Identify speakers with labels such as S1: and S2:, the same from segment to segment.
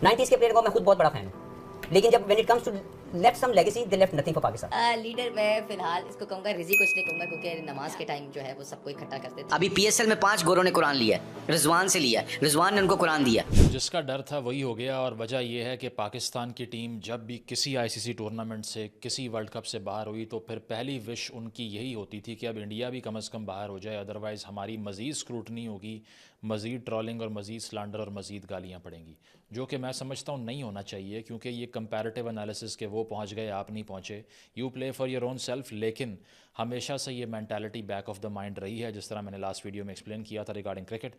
S1: 90s के player को मैं खुद बहुत बड़ा फैन हूँ, लेकिन जब when it comes to left some legacy, they left nothing for Pakistan.
S2: Leader मैं फिलहाल इसको कहूँगा, रिजी को इसलिए कहूँगा क्योंकि नमाज के टाइम जो है वो सबको इकट्ठा करते थे.
S3: अभी पीएसएल में 5 गोरों ने कुरान लिया है, रिजवान से लिया है, रिजवान ने उनको कुरान दिया.
S4: जिसका डर था वही हो गया, और वजह यह है कि पाकिस्तान की टीम जब भी किसी आईसीसी टूर्नामेंट से, किसी वर्ल्ड कप से बाहर हुई तो फिर पहली विश उनकी यही होती थी कि अब इंडिया भी कम अज़ कम बाहर हो जाए, अदरवाइज़ हमारी मज़ीद स्क्रूटनी होगी, मज़ीद ट्रॉलिंग और मज़ीद स्लैंडर और मज़ीद गालियाँ पड़ेंगी, जो कि मैं समझता हूँ नहीं होना चाहिए, क्योंकि ये कंपैरेटिव एनालिसिस के वो पहुँच गए, आप नहीं पहुँचे. You play for your own self, लेकिन हमेशा से ये mentality back of the mind रही है, जिस तरह मैंने लास्ट वीडियो में एक्सप्लेन किया था regarding cricket.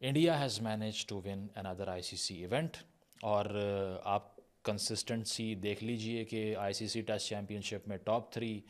S4: India has manage to win another ICC event, और आप कंसिस्टेंसी देख लीजिए कि आईसीसी टेस्ट चैम्पियनशिप में top 3,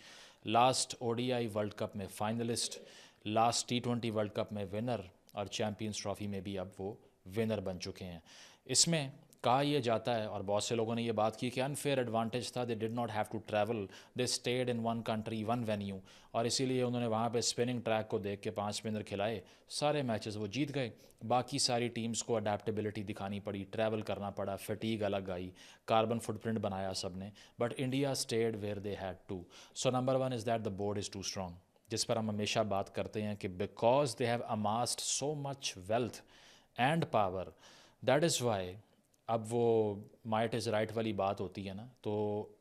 S4: last ODI World Cup में finalist, last T20 World Cup में विनर, और चैम्पियंस ट्रॉफ़ी में भी अब वो विनर बन चुके हैं. इसमें कहा यह जाता है, और बहुत से लोगों ने ये बात की कि अनफेयर एडवांटेज था, they did not have to travel, they stayed in one country one venue, और इसीलिए उन्होंने वहाँ पे स्पिनिंग ट्रैक को देख के 5 स्पिनर खिलाए, सारे मैचेस वो जीत गए. बाकी सारी टीम्स को अडेप्टेबिलिटी दिखानी पड़ी, ट्रैवल करना पड़ा, फटीग अलग आई, कार्बन फुटप्रिंट बनाया सब ने, but India stayed where they had to. So number 1 is that the board is too strong, जिस पर हम हमेशा बात करते हैं कि because they have amassed so much wealth and power, that is why अब वो माइट इज़ राइट वाली बात होती है ना, तो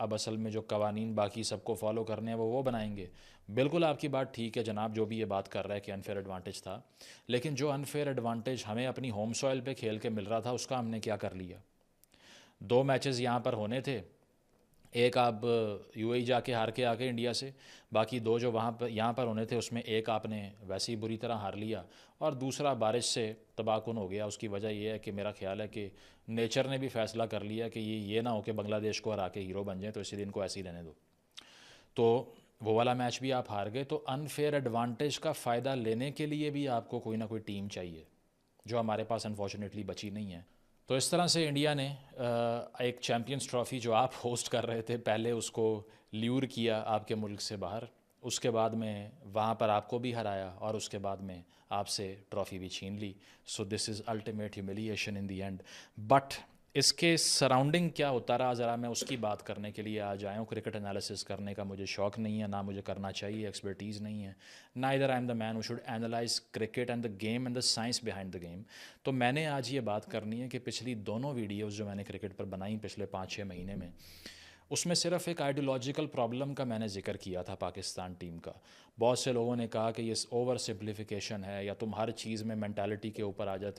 S4: अब असल में जो कवानीन बाकी सबको फॉलो करने हैं वो बनाएंगे. बिल्कुल आपकी बात ठीक है जनाब, जो भी ये बात कर रहा है कि अनफेयर एडवांटेज था, लेकिन जो अनफेयर एडवांटेज हमें अपनी होम सॉइल पे खेल के मिल रहा था उसका हमने क्या कर लिया. 2 मैचेस यहाँ पर होने थे, एक आप यूएई जाके हार के आ गए इंडिया से, बाकी 2 जो वहाँ पर यहाँ पर होने थे उसमें एक आपने वैसे ही बुरी तरह हार लिया, और दूसरा बारिश से तबाहकुन हो गया. उसकी वजह यह है कि मेरा ख्याल है कि नेचर ने भी फ़ैसला कर लिया कि ये ना हो कि बांग्लादेश को हरा के हीरो बन जाए, तो इसी दिन को ऐसे ही रहने दो. तो वो वाला मैच भी आप हार गए. तो अनफेयर एडवांटेज का फ़ायदा लेने के लिए भी आपको कोई ना कोई टीम चाहिए, जो हमारे पास अनफॉर्चुनेटली बची नहीं है. तो इस तरह से इंडिया ने एक चैम्पियंस ट्रॉफ़ी जो आप होस्ट कर रहे थे पहले, उसको ल्यूर किया आपके मुल्क से बाहर, उसके बाद में वहाँ पर आपको भी हराया, और उसके बाद में आपसे ट्रॉफ़ी भी छीन ली. So this is ultimate humiliation in the end. But इसके सराउंडिंग क्या होता रहा, ज़रा मैं उसकी बात करने के लिए आज आया हूँ. क्रिकेट एनालिसिस करने का मुझे शौक़ नहीं है, ना मुझे करना चाहिए, एक्सपर्टीज़ नहीं है. Neither I am the man who should analyse cricket and the game and the science behind the game. तो मैंने आज ये बात करनी है कि पिछली दोनों वीडियोज़ जो मैंने क्रिकेट पर बनाई पिछले 5-6 महीने में, उसमें सिर्फ एक आइडियोलॉजिकल प्रॉब्लम का मैंने जिक्र किया था पाकिस्तान टीम का. बहुत से लोगों ने कहा कि ये ओवर सिम्प्लिफिकेशन है, या तुम हर चीज़ में मेंटालिटी के ऊपर आ जाते हो.